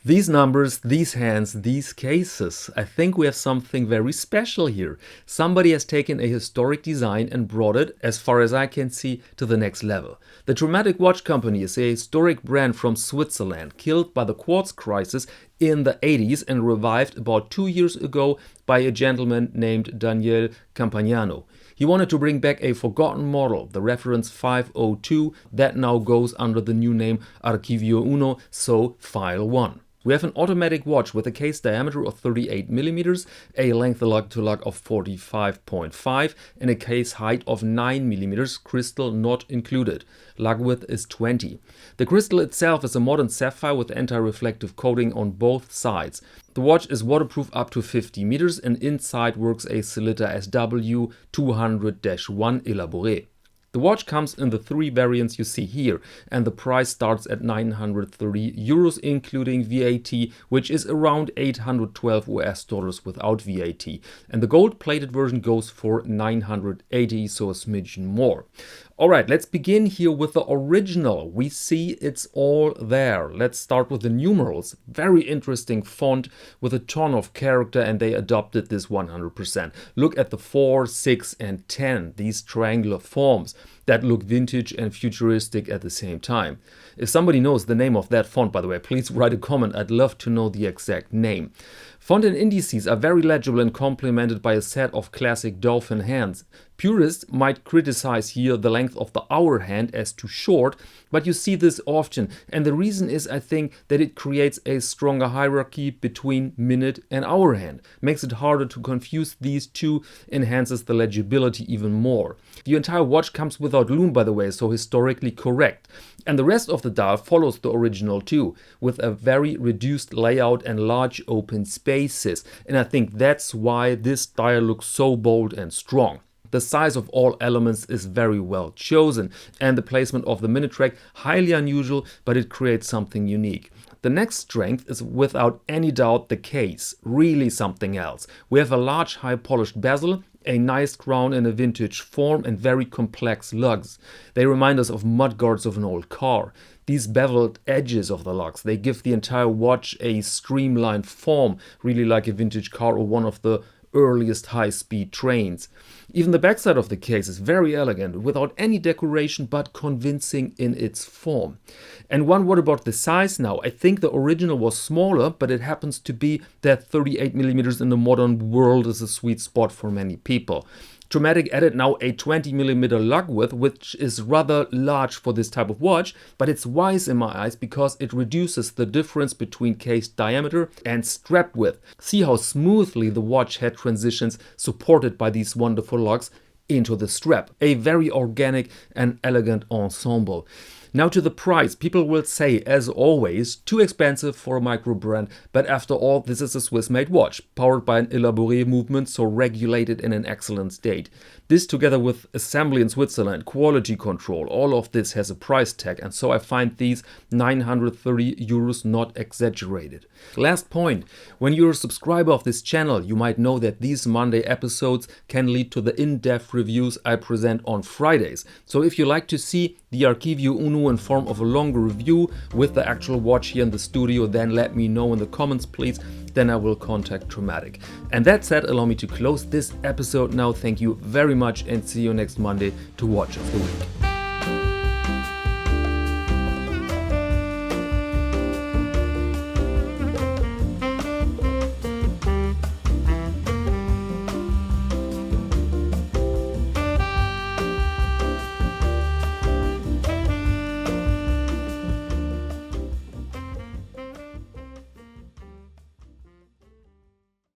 These numbers, these hands, these cases, I think we have something very special here. Somebody has taken a historic design and brought it, as far as I can see, to the next level. The Trematic watch company is a historic brand from Switzerland, killed by the quartz crisis in the 80s and revived about 2 years ago by a gentleman named Daniele Campagnano. He wanted to bring back a forgotten model, the reference 502, that now goes under the new name Archivio Uno, so File 1. We have an automatic watch with a case diameter of 38 mm, a length lug to lug of 45.5 and a case height of 9 mm, crystal not included. Lug width is 20. The crystal itself is a modern sapphire with anti-reflective coating on both sides. The watch is waterproof up to 50 meters and inside works a Sellita SW 200-1 Elaboré. The watch comes in the 3 variants you see here, and the price starts at 930 euros including VAT, which is around 812 US dollars without VAT. And the gold-plated version goes for 980, so a smidgen more. Alright, let's begin here with the original. We see it's all there. Let's start with the numerals. Very interesting font with a ton of character, and they adopted this 100%. Look at the 4, 6 and 10, these triangular forms that look vintage and futuristic at the same time. If somebody knows the name of that font, by the way, please write a comment. I'd love to know the exact name. Font and indices are very legible and complemented by a set of classic dolphin hands. Purists might criticize here the length of the hour hand as too short, but you see this often, and the reason is, I think, that it creates a stronger hierarchy between minute and hour hand. Makes it harder to confuse these two, enhances the legibility even more. The entire watch comes without lume, by the way, so historically correct. And the rest of the dial follows the original too, with a very reduced layout and large open spaces. And I think that's why this dial looks so bold and strong. The size of all elements is very well chosen, and the placement of the minute track highly unusual, but it creates something unique. The next strength is without any doubt the case, really something else. We have a large high polished bezel, a nice crown in a vintage form and very complex lugs. They remind us of mudguards of an old car. These beveled edges of the lugs, they give the entire watch a streamlined form, really like a vintage car or one of the earliest high-speed trains. Even the backside of the case is very elegant, without any decoration but convincing in its form. And one word about the size now. I think the original was smaller, but it happens to be that 38 mm in the modern world is a sweet spot for many people. Trematic added now a 20 mm lug width, which is rather large for this type of watch, but it's wise in my eyes because it reduces the difference between case diameter and strap width. See how smoothly the watch head transitions, supported by these wonderful lugs, into the strap. A very organic and elegant ensemble. Now to the price. People will say, as always, too expensive for a micro brand, but after all, this is a Swiss-made watch, powered by an Elaboré movement, so regulated in an excellent state. This, together with assembly in Switzerland, quality control, all of this has a price tag, and so I find these 930 euros not exaggerated. Last point, when you're a subscriber of this channel, you might know that these Monday episodes can lead to the in-depth reviews I present on Fridays. So if you like to see the Archivio Uno in form of a longer review with the actual watch here in the studio, then let me know in the comments, please. Then I will contact Trematic. And that said, allow me to close this episode now. Thank you very much and see you next Monday to Watch of the Week.